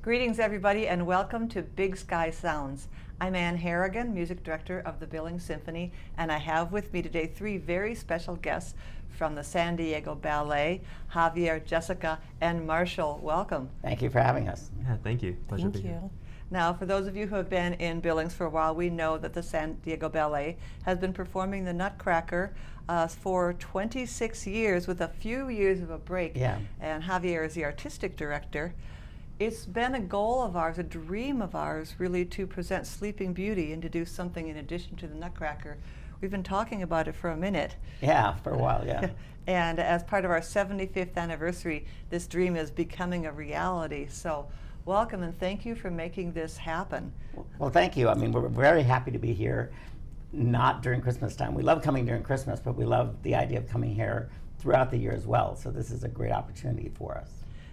Greetings, everybody, and welcome to Big Sky Sounds. I'm Ann Harrigan, Music Director of the Billings Symphony, and I have with me today three very special guests from the San Diego Ballet, Javier, Jessica, and Marshall. Welcome. Thank you for having us. Yeah, thank you. Pleasure to be here. Now, for those of you who have been in Billings for a while, we know that the San Diego Ballet has been performing the Nutcracker for 26 years with a few years of a break. Yeah. And Javier is the artistic director. It's been a goal of ours, a dream of ours, really, to present Sleeping Beauty and to do something in addition to the Nutcracker. We've been talking about it for a minute. Yeah, for a while, yeah. And as part of our 75th anniversary, this dream is becoming a reality. So welcome and thank you for making this happen. Well, thank you. I mean, we're very happy to be here, not during Christmas time. We love coming during Christmas, but we love the idea of coming here throughout the year as well. So this is a great opportunity for us.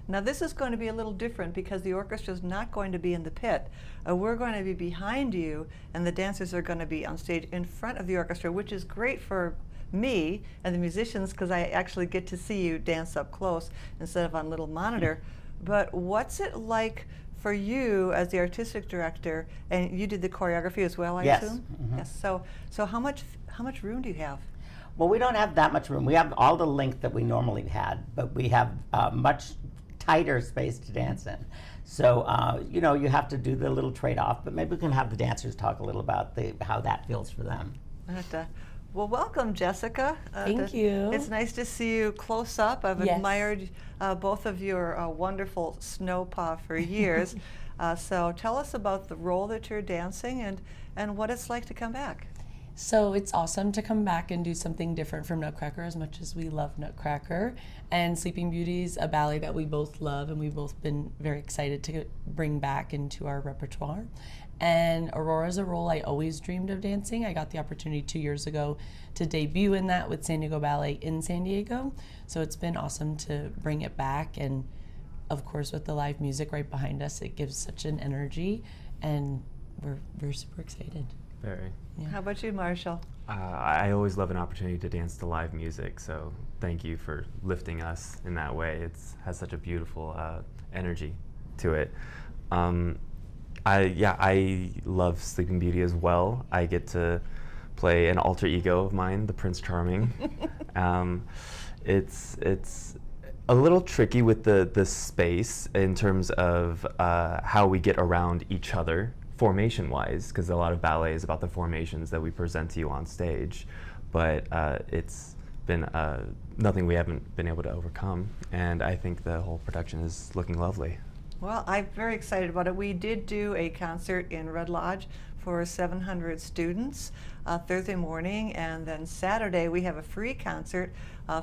Now this is going to be a little different because the orchestra is not going to be in the pit. We're going to be behind you, and the dancers are going to be on stage in front of the orchestra, which is great for me and the musicians because I actually get to see you dance up close instead of on a little monitor. But what's it like for you as the artistic director, and you did the choreography as well, I assume? Mm-hmm. Yes. So how much room do you have? Well, we don't have that much room. We have all the length that we normally had, but we have much tighter space to dance in. So, you know, you have to do the little trade-off, but maybe we can have the dancers talk a little about how that feels for them. Well, welcome, Jessica. Thank you. It's nice to see you close up. I've Yes. admired both of your wonderful snow paw for years. So tell us about the role that you're dancing and what it's like to come back. So it's awesome to come back and do something different from Nutcracker, as much as we love Nutcracker. And Sleeping Beauty's a ballet that we both love and we've both been very excited to bring back into our repertoire. And Aurora's a role I always dreamed of dancing. I got the opportunity 2 years ago to debut in that with San Diego Ballet in San Diego. So it's been awesome to bring it back, and of course with the live music right behind us, it gives such an energy, and we're super excited. Very. Yeah. How about you, Marshall? I always love an opportunity to dance to live music, so thank you for lifting us in that way. It has such a beautiful energy to it. I love Sleeping Beauty as well. I get to play an alter ego of mine, the Prince Charming. It's a little tricky with the space in terms of how we get around each other formation-wise, because a lot of ballet is about the formations that we present to you on stage, but it's been nothing we haven't been able to overcome, and I think the whole production is looking lovely. Well, I'm very excited about it. We did do a concert in Red Lodge for 700 students Thursday morning, and then Saturday we have a free concert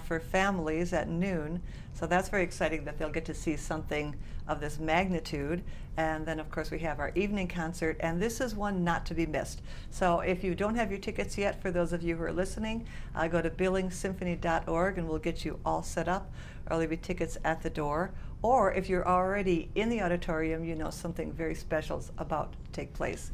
for families at noon. So that's very exciting that they'll get to see something of this magnitude. And then of course we have our evening concert, and this is one not to be missed. So if you don't have your tickets yet, for those of you who are listening, go to billingssymphony.org and we'll get you all set up, or there'll be tickets at the door. Or if you're already in the auditorium, you know something very special is about to take place.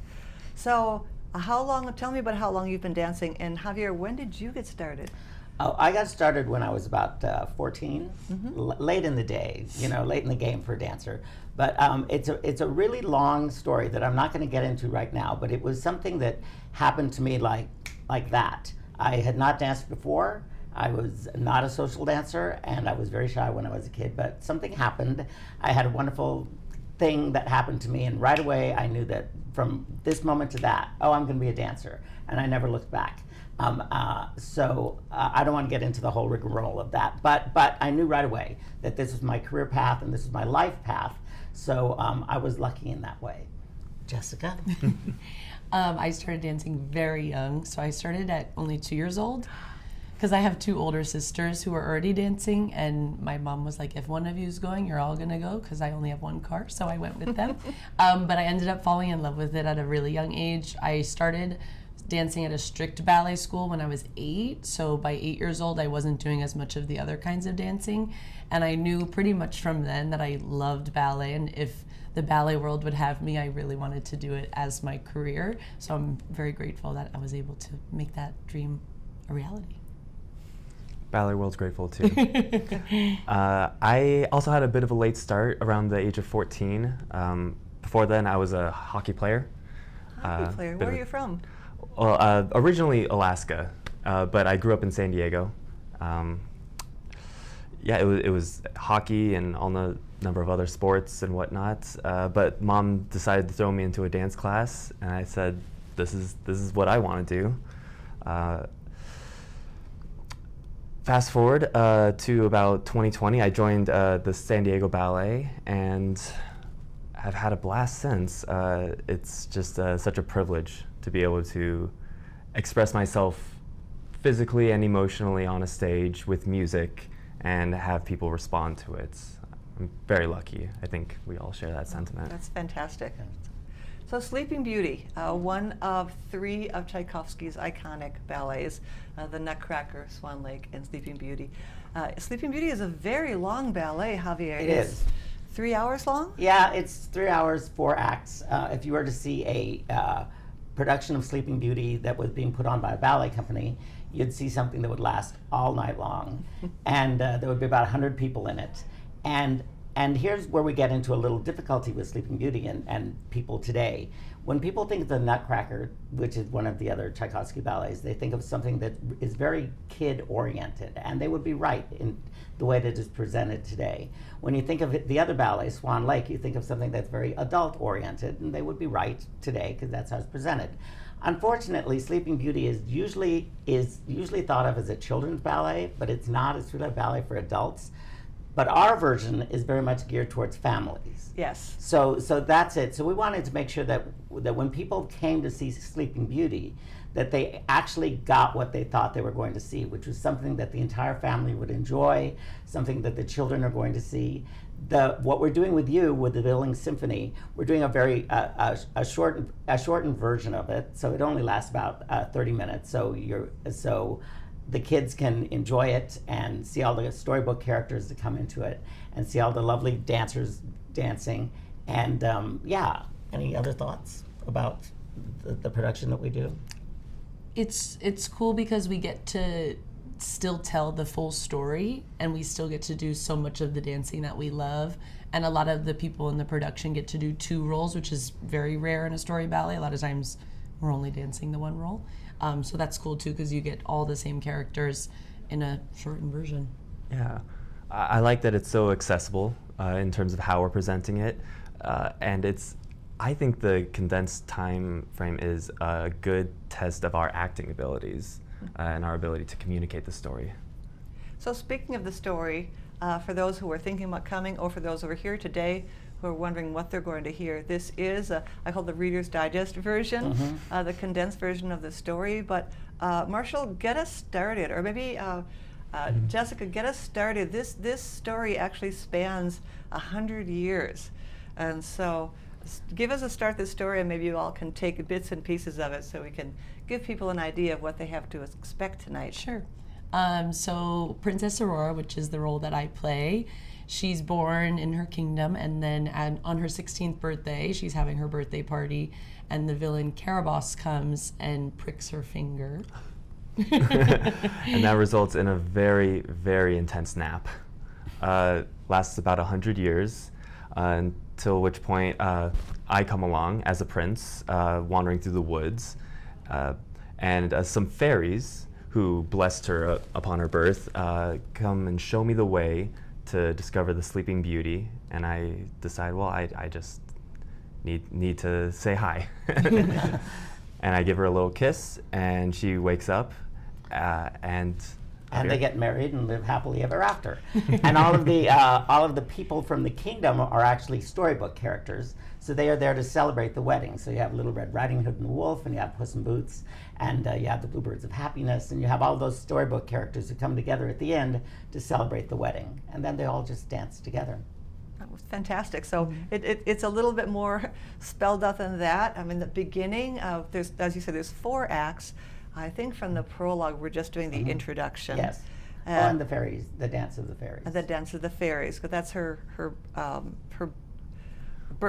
So tell me about how long you've been dancing, and Javier, when did you get started? Oh, I got started when I was about 14, late in the day, you know, late in the game for a dancer. But it's a really long story that I'm not going to get into right now, but it was something that happened to me like that. I had not danced before. I was not a social dancer, and I was very shy when I was a kid, but something happened. I had a wonderful thing that happened to me, and right away I knew that from this moment to that, I'm going to be a dancer, and I never looked back. So I don't want to get into the whole rigmarole of that, but I knew right away that this was my career path and this was my life path, so I was lucky in that way. Jessica? I started dancing very young, so I started at only 2 years old, because I have two older sisters who are already dancing, and my mom was like, if one of you's going, you're all gonna go, because I only have one car, so I went with them. But I ended up falling in love with it at a really young age. I started dancing at a strict ballet school when I was 8, so by 8 years old I wasn't doing as much of the other kinds of dancing, and I knew pretty much from then that I loved ballet, and if the ballet world would have me, I really wanted to do it as my career, so I'm very grateful that I was able to make that dream a reality. Ballet World's grateful too. I also had a bit of a late start around the age of 14. Before then, I was a hockey player. Hockey player. Where are you from? Well, originally Alaska, but I grew up in San Diego. Yeah, it was hockey and all the number of other sports and whatnot. But Mom decided to throw me into a dance class, and I said, "This is what I want to do." Fast forward to about 2020, I joined the San Diego Ballet, and I've had a blast since. It's just such a privilege to be able to express myself physically and emotionally on a stage with music and have people respond to it. I'm very lucky. I think we all share that sentiment. That's fantastic. So Sleeping Beauty, one of 3 of Tchaikovsky's iconic ballets, the Nutcracker, Swan Lake, and Sleeping Beauty. Sleeping Beauty is a very long ballet, Javier. It is. 3 hours long? Yeah, it's 3 hours, 4 acts. If you were to see a production of Sleeping Beauty that was being put on by a ballet company, you'd see something that would last all night long. And there would be about 100 people in it. And here's where we get into a little difficulty with Sleeping Beauty and people today. When people think of the Nutcracker, which is one of the other Tchaikovsky ballets, they think of something that is very kid-oriented, and they would be right in the way that it is presented today. When you think of the other ballet, Swan Lake, you think of something that's very adult-oriented, and they would be right today because that's how it's presented. Unfortunately, Sleeping Beauty is usually thought of as a children's ballet, but it's not. It's really a ballet for adults. But our version is very much geared towards families. Yes. So that's it. So we wanted to make sure that when people came to see Sleeping Beauty, that they actually got what they thought they were going to see, which was something that the entire family would enjoy, something that the children are going to see. What we're doing with you, with the Billings Symphony, we're doing a very a shortened version of it. So it only lasts about 30 minutes. So the kids can enjoy it and see all the storybook characters that come into it and see all the lovely dancers dancing. And yeah, any other thoughts about the production that we do? It's cool because we get to still tell the full story, and we still get to do so much of the dancing that we love. And a lot of the people in the production get to do 2 roles, which is very rare in a story ballet. A lot of times we're only dancing the 1 role. So that's cool too, because you get all the same characters in a shortened version. Yeah, I like that it's so accessible in terms of how we're presenting it, and I think the condensed time frame is a good test of our acting abilities and our ability to communicate the story. So speaking of the story, for those who are thinking about coming, or for those who are here today who are wondering what they're going to hear, this is, I call the Reader's Digest version, the condensed version of the story. But Marshall, get us started, or maybe Jessica, get us started. This story actually spans 100 years. And so give us a start to the story, and maybe you all can take bits and pieces of it so we can give people an idea of what they have to expect tonight. Sure. So Princess Aurora, which is the role that I play, she's born in her kingdom, and then on her 16th birthday, she's having her birthday party, and the villain Caraboss comes and pricks her finger. And that results in a very, very intense nap. Lasts about 100 years, until which point I come along as a prince, wandering through the woods, and some fairies who blessed her upon her birth come and show me the way to discover the Sleeping Beauty, and I decide, well, I just need to say hi. And I give her a little kiss, and she wakes up, and they get married and live happily ever after. And all of the people from the kingdom are actually storybook characters, so they are there to celebrate the wedding. So you have Little Red Riding Hood and the Wolf, and you have Puss in Boots, and you have the Bluebirds of Happiness, and you have all those storybook characters who come together at the end to celebrate the wedding, and then they all just dance together. That was fantastic. So it's a little bit more spelled out than that. I mean, the beginning, there's, as you said, there's 4 acts. I think from the prologue, we're just doing the introduction. Yes. And the fairies, the dance of the fairies. The dance of the fairies, because that's her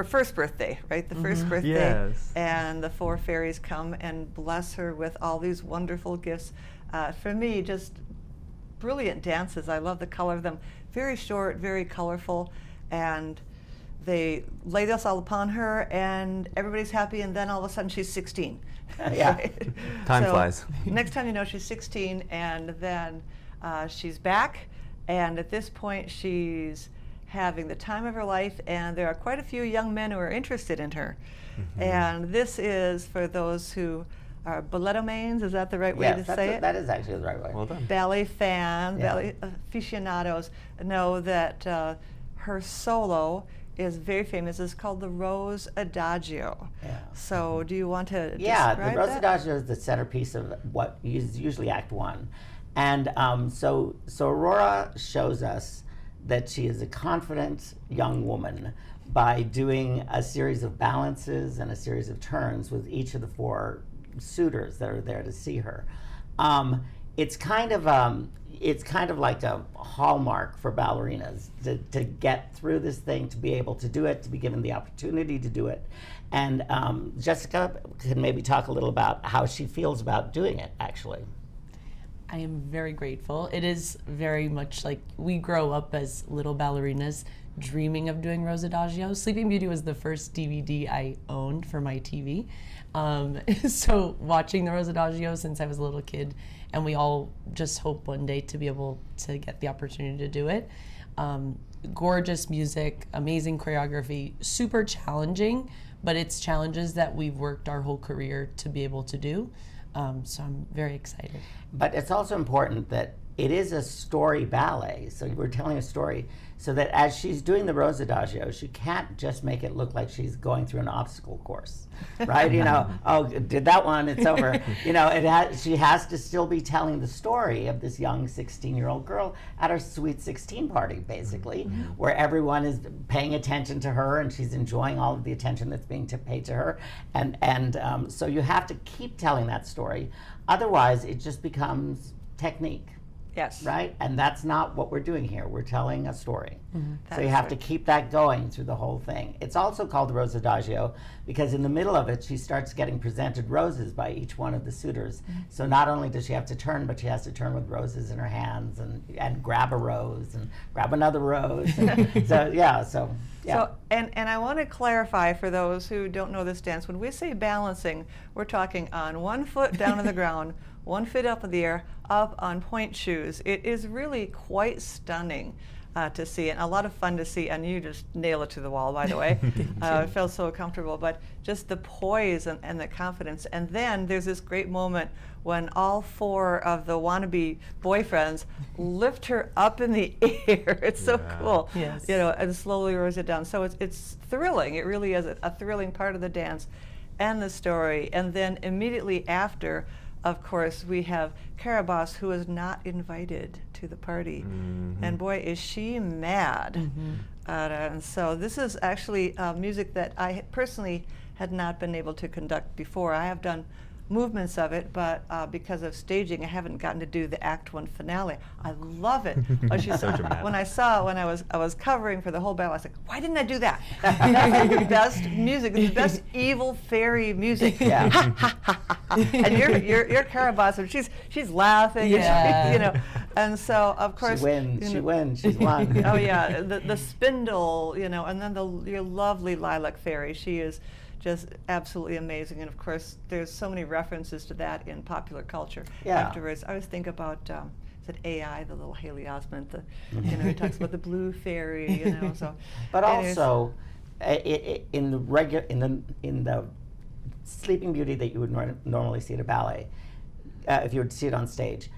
first birthday, right? The first birthday. Yes. And the 4 fairies come and bless her with all these wonderful gifts. For me, just brilliant dances. I love the color of them. Very short, very colorful, and they lay this all upon her, and everybody's happy, and then all of a sudden she's 16. Yeah. Right? Time So flies. Next time you know, she's 16, and then she's back, and at this point she's having the time of her life, and there are quite a few young men who are interested in her. And this is for those who are balletomanes, is that the right way to say it? That is actually the right way. Well done. Ballet fans, Yeah. ballet aficionados know that her solo is very famous. It's called the Rose Adagio. Yeah. So do you want to Yeah, describe the Rose that? Adagio is the centerpiece of what is usually Act One. And so Aurora shows us that she is a confident young woman by doing a series of balances and a series of turns with each of the four suitors that are there to see her. It's kind of like a hallmark for ballerinas to get through this thing, to be able to do it, to be given the opportunity to do it. And Jessica can maybe talk a little about how she feels about doing it, actually. I am very grateful. It is very much like we grow up as little ballerinas dreaming of doing Rose Adagio. Sleeping Beauty was the first DVD I owned for my TV. So watching the Rose Adagio since I was a little kid, and we all just hope one day to be able to get the opportunity to do it. Gorgeous music, amazing choreography, super challenging, but it's challenges that we've worked our whole career to be able to do. So I'm very excited. But it's also important that it is a story ballet, so we're telling a story, so that as she's doing the Rose Adagio, she can't just make it look like she's going through an obstacle course, right? You know, oh, did that one, it's over. You know, she has to still be telling the story of this young 16-year-old girl at her Sweet 16 party, basically, where everyone is paying attention to her and she's enjoying all of the attention that's being paid to her. And so you have to keep telling that story. Otherwise, it just becomes technique. Yes. Right? And that's not what we're doing here. We're telling a story. So you That's have right. to keep that going through the whole thing. It's also called the Rose Adagio because in the middle of it, she starts getting presented roses by each one of the suitors. So not only does she have to turn, but she has to turn with roses in her hands and grab a rose and grab another rose. And so, yeah. So, and I want to clarify for those who don't know this dance, when we say balancing, we're talking on one foot down on the ground, 1 foot up in the air, up on point shoes. It is really quite stunning to see, and a lot of fun to see, and you just nail it to the wall, by the way. It feels so comfortable, but just the poise and the confidence. And then there's this great moment when all four of the wannabe boyfriends lift her up in the air. It's so cool. Yes. You know, and slowly rolls it down. So it's thrilling. It really is a thrilling part of the dance and the story. And then immediately after, of course, we have Carabas, who is not invited to the party. And boy, is she mad. And so this is actually music that I personally had not been able to conduct before. I have done movements of it, but because of staging, I haven't gotten to do the Act One finale. I love it. So dramatic. When I was covering for the whole battle, I was like, why didn't I do that? That's the best music, the best evil fairy music. Yeah. And you're Carabas, and she's laughing, Yeah. and you know, and so of course she wins. you She know, wins. She's won. Oh yeah, the spindle, you know, and then your lovely lilac fairy. She is just absolutely amazing, and of course there's so many references to that in popular culture. Yeah. Afterwards, I always think about is it AI, the little Haley Osment, you know, he talks about the blue fairy, you know. So, But anyways. also, in the Sleeping Beauty that you would normally see at a ballet, if you would see it on stage,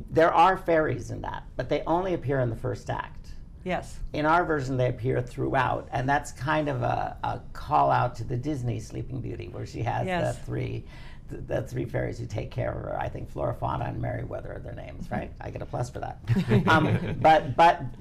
there are fairies in that, but they only appear in the first act. Yes. In our version, they appear throughout, and that's kind of a call out to the Disney Sleeping Beauty, where she has Yes. the three fairies who take care of her. I think Flora, Fauna, and Merryweather are their names, right? I get a plus for that.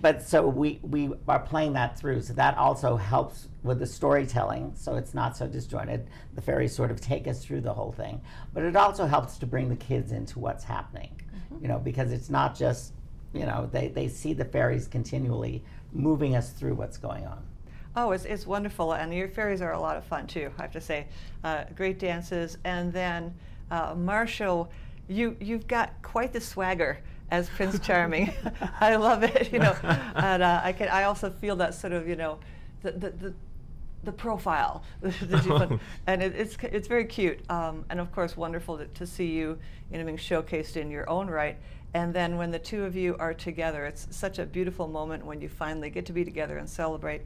But so we are playing that through, so that also helps with the storytelling, so it's not so disjointed. The fairies sort of take us through the whole thing, but it also helps to bring the kids into what's happening, you know, because it's not just, you know, they see the fairies continually moving us through what's going on. Oh, it's wonderful, and your fairies are a lot of fun too, I have to say. Great dances, and then Marshall, you've got quite the swagger, as Prince Charming. I love it, you know, and I also feel that sort of, you know, the profile that you put, and it's very cute, and of course wonderful to see you, you know, being showcased in your own right. And then when the two of you are together, it's such a beautiful moment when you finally get to be together and celebrate.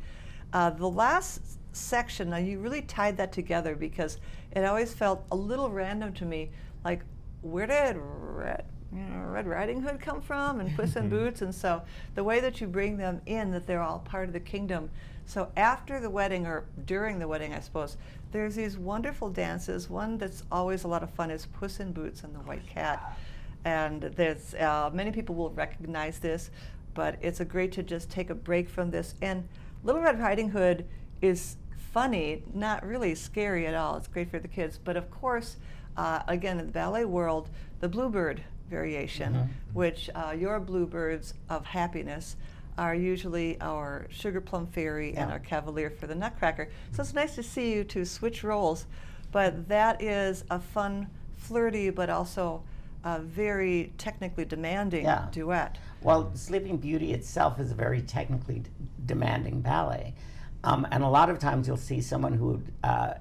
The last section, now you really tied that together because it always felt a little random to me, like where did Red Riding Hood come from and Puss in Boots? And so the way that you bring them in, that they're all part of the kingdom. So after the wedding, or during the wedding, I suppose, there's these wonderful dances. One that's always a lot of fun is Puss in Boots and the White Cat. And there's many people will recognize this, but it's great to just take a break from this. And Little Red Riding Hood is funny, not really scary at all. It's great for the kids. But of course, again, in the ballet world, the Bluebird variation, which your bluebirds of happiness are usually our Sugar Plum Fairy and our Cavalier for the Nutcracker. So it's nice to see you two switch roles. But that is a fun, flirty, but also a very technically demanding duet. Well, Sleeping Beauty itself is a very technically demanding ballet. And a lot of times you'll see someone who,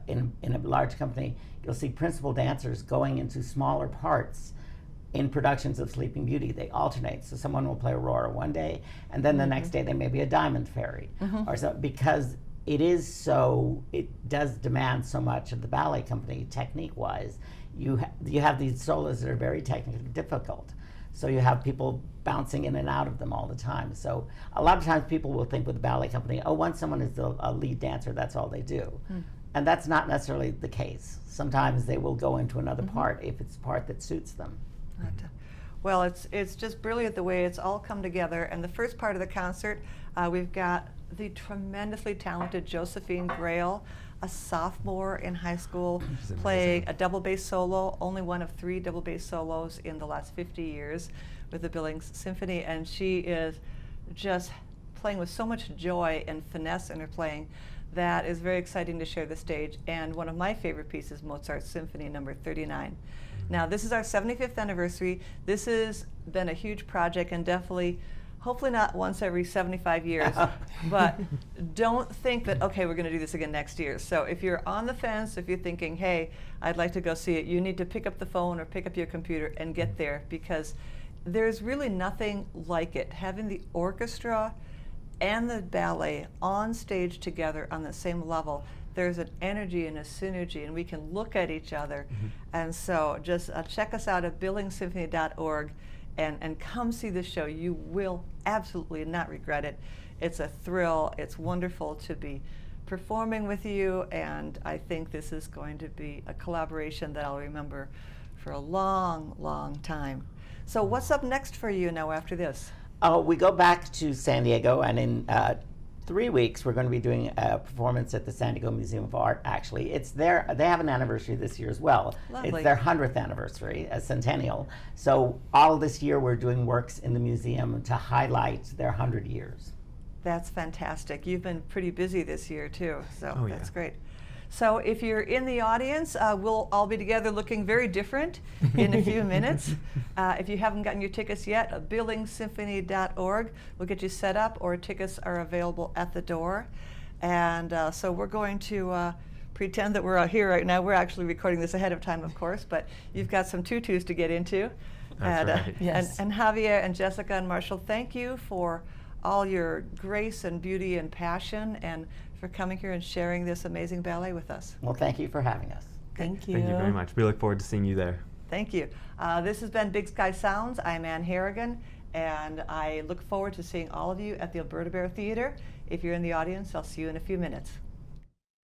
in a large company, you'll see principal dancers going into smaller parts in productions of Sleeping Beauty. They alternate. So someone will play Aurora one day, and then the next day they may be a Diamond Fairy. Or so, because it does demand so much of the ballet company technique-wise. You have these solos that are very technically difficult. So you have people bouncing in and out of them all the time. So a lot of times people will think with the ballet company, oh, once someone is a lead dancer, that's all they do. And that's not necessarily the case. Sometimes they will go into another part if it's a part that suits them. Well, it's just brilliant the way it's all come together. And the first part of the concert, we've got the tremendously talented Josephine Grail, a sophomore in high school, playing a double bass solo, only one of 3 double bass solos in the last 50 years with the Billings Symphony. And she is just playing with so much joy and finesse in her playing. That is very exciting to share the stage. And one of my favorite pieces, Mozart's Symphony Number 39. Now, this is our 75th anniversary. This has been a huge project, and definitely, hopefully not once every 75 years, but don't think that, okay, we're going to do this again next year. So if you're on the fence, if you're thinking, hey, I'd like to go see it, you need to pick up the phone or pick up your computer and get there, because there's really nothing like it. Having the orchestra and the ballet on stage together on the same level, there's an energy and a synergy, and we can look at each other. And so just check us out at billingssymphony.org and come see the show. You will absolutely not regret it. It's a thrill. It's wonderful to be performing with you, and I think this is going to be a collaboration that I'll remember for a long, long time. So what's up next for you now after this? We go back to San Diego, and in 3 weeks we're going to be doing a performance at the San Diego Museum of Art. Actually, they have an anniversary this year as well. Lovely. It's their 100th anniversary, a centennial. So all this year we're doing works in the museum to highlight their 100 years. That's fantastic. You've been pretty busy this year too, so that's great. So if you're in the audience, we'll all be together looking very different in a few minutes. If you haven't gotten your tickets yet, billingssymphony.org will get you set up, or tickets are available at the door. And so we're going to pretend that we're out here right now. We're actually recording this ahead of time, of course, but you've got some tutus to get into. That's right. Yes. And Javier and Jessica and Marshall, thank you for all your grace and beauty and passion, and for coming here and sharing this amazing ballet with us. Well, thank you for having us. Thank you. Thank you very much. We look forward to seeing you there. Thank you. This has been Big Sky Sounds. I'm Ann Harrigan, and I look forward to seeing all of you at the Alberta Bear Theatre. If you're in the audience, I'll see you in a few minutes.